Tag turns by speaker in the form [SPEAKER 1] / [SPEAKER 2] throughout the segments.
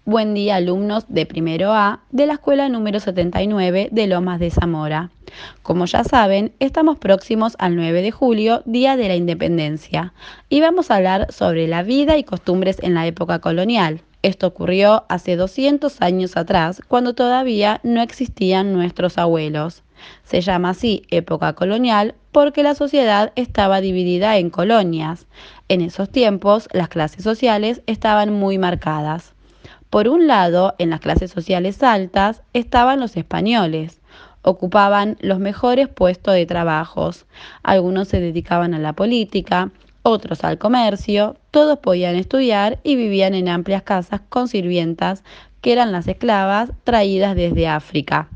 [SPEAKER 1] Buen día, alumnos de primero A de la escuela número 79 de Lomas de Zamora. Como ya saben, estamos próximos al 9 de julio, Día de la Independencia, y vamos a hablar sobre la vida y costumbres en la época colonial. Esto ocurrió hace 200 años atrás, cuando todavía no existían nuestros abuelos. Se llama así época colonial porque la sociedad estaba dividida en colonias. En esos tiempos, las clases sociales estaban muy marcadas. Por un lado, en las clases sociales altas estaban los españoles. Ocupaban los mejores puestos de trabajos. Algunos se dedicaban a la política, otros al comercio. Todos podían estudiar y vivían en amplias casas con sirvientas, que eran las esclavas traídas desde África.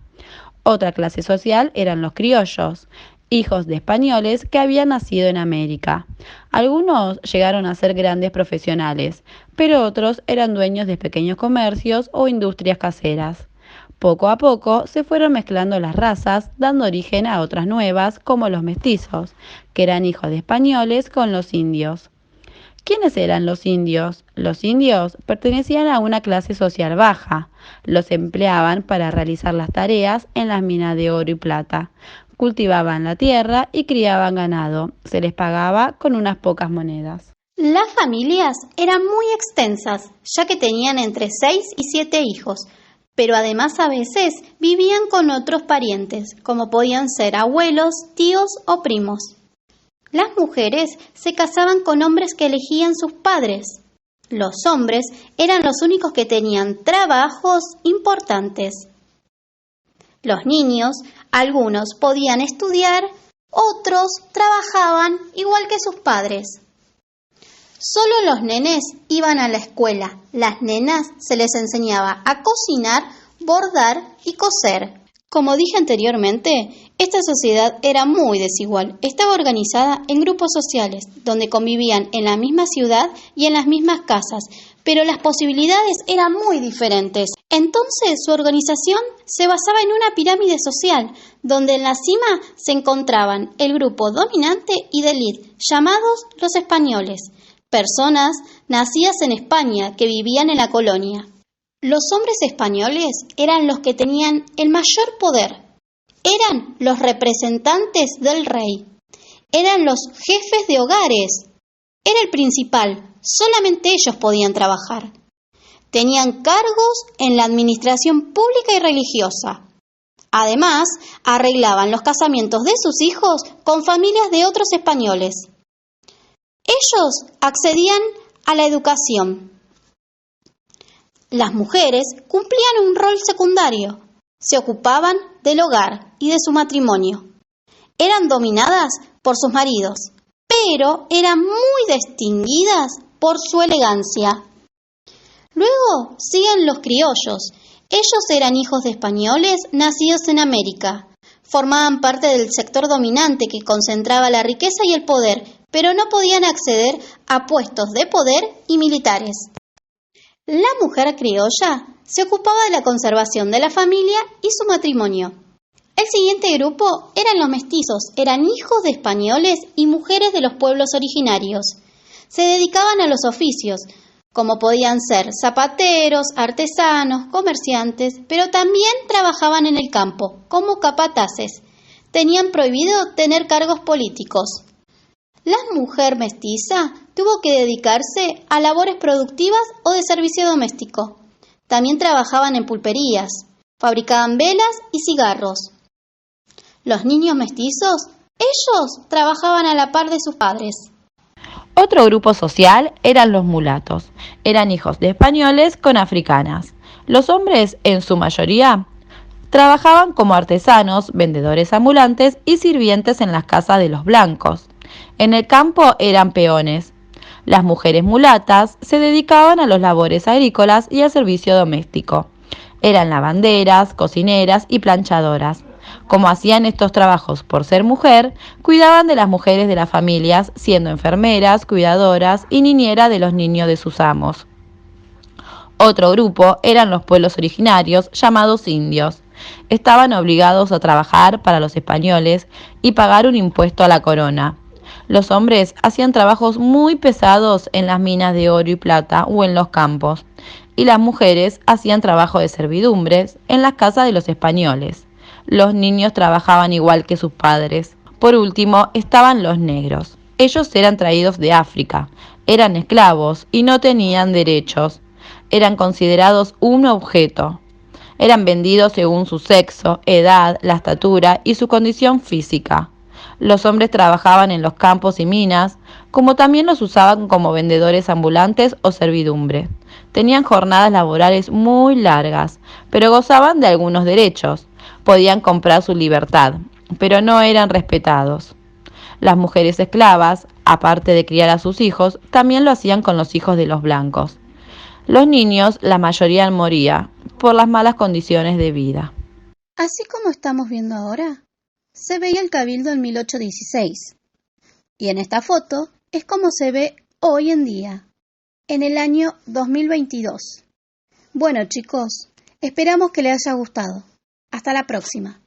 [SPEAKER 1] Otra clase social eran los criollos, hijos de españoles que habían nacido en América. Algunos llegaron a ser grandes profesionales, pero otros eran dueños de pequeños comercios o industrias caseras. Poco a poco se fueron mezclando las razas, dando origen a otras nuevas, como los mestizos, que eran hijos de españoles con los indios. ¿Quiénes eran los indios? Los indios pertenecían a una clase social baja. Los empleaban para realizar las tareas en las minas de oro y plata. Cultivaban la tierra y criaban ganado. Se les pagaba con unas pocas monedas.
[SPEAKER 2] Las familias eran muy extensas, ya que tenían entre 6 y 7 hijos, pero además a veces vivían con otros parientes, como podían ser abuelos, tíos o primos. Las mujeres se casaban con hombres que elegían sus padres. Los hombres eran los únicos que tenían trabajos importantes. Los niños, algunos podían estudiar, otros trabajaban igual que sus padres. Solo los nenes iban a la escuela. Las nenas se les enseñaba a cocinar, bordar y coser. Como dije anteriormente, esta sociedad era muy desigual. Estaba organizada en grupos sociales, donde convivían en la misma ciudad y en las mismas casas, pero las posibilidades eran muy diferentes. Entonces, su organización se basaba en una pirámide social, donde en la cima se encontraban el grupo dominante y de élite, llamados los españoles, personas nacidas en España que vivían en la colonia. Los hombres españoles eran los que tenían el mayor poder. Eran los representantes del rey. Eran los jefes de hogares. Era el principal. Solamente ellos podían trabajar. Tenían cargos en la administración pública y religiosa. Además, arreglaban los casamientos de sus hijos con familias de otros españoles. Ellos accedían a la educación. Las mujeres cumplían un rol secundario. Se ocupaban del hogar y de su matrimonio. Eran dominadas por sus maridos, pero eran muy distinguidas por su elegancia. Luego siguen los criollos. Ellos eran hijos de españoles nacidos en América. Formaban parte del sector dominante que concentraba la riqueza y el poder, pero no podían acceder a puestos de poder y militares. La mujer criolla se ocupaba de la conservación de la familia y su matrimonio. El siguiente grupo eran los mestizos, eran hijos de españoles y mujeres de los pueblos originarios. Se dedicaban a los oficios, como podían ser zapateros, artesanos, comerciantes, pero también trabajaban en el campo, como capataces. Tenían prohibido tener cargos políticos. La mujer mestiza tuvo que dedicarse a labores productivas o de servicio doméstico. También trabajaban en pulperías, fabricaban velas y cigarros. Los niños mestizos, ellos trabajaban a la par de sus padres.
[SPEAKER 1] Otro grupo social eran los mulatos. Eran hijos de españoles con africanas. Los hombres, en su mayoría, trabajaban como artesanos, vendedores ambulantes y sirvientes en las casas de los blancos. En el campo eran peones. Las mujeres mulatas se dedicaban a las labores agrícolas y al servicio doméstico. Eran lavanderas, cocineras y planchadoras. Como hacían estos trabajos por ser mujer, cuidaban de las mujeres de las familias, siendo enfermeras, cuidadoras y niñera de los niños de sus amos. Otro grupo eran los pueblos originarios, llamados indios. Estaban obligados a trabajar para los españoles y pagar un impuesto a la corona. Los hombres hacían trabajos muy pesados en las minas de oro y plata o en los campos. y las mujeres hacían trabajo de servidumbres en las casas de los españoles. Los niños trabajaban igual que sus padres. Por último, estaban los negros. Ellos eran traídos de África, eran esclavos y no tenían derechos. Eran considerados un objeto. Eran vendidos según su sexo, edad, la estatura y su condición física. Los hombres trabajaban en los campos y minas, como también los usaban como vendedores ambulantes o servidumbre. Tenían jornadas laborales muy largas, pero gozaban de algunos derechos. Podían comprar su libertad, pero no eran respetados. Las mujeres esclavas, aparte de criar a sus hijos, también lo hacían con los hijos de los blancos. Los niños, la mayoría moría por las malas condiciones de vida.
[SPEAKER 2] Así como estamos viendo ahora, se veía el Cabildo en 1816. Y en esta foto es como se ve hoy en día, en el año 2022. Bueno, chicos, esperamos que les haya gustado. Hasta la próxima.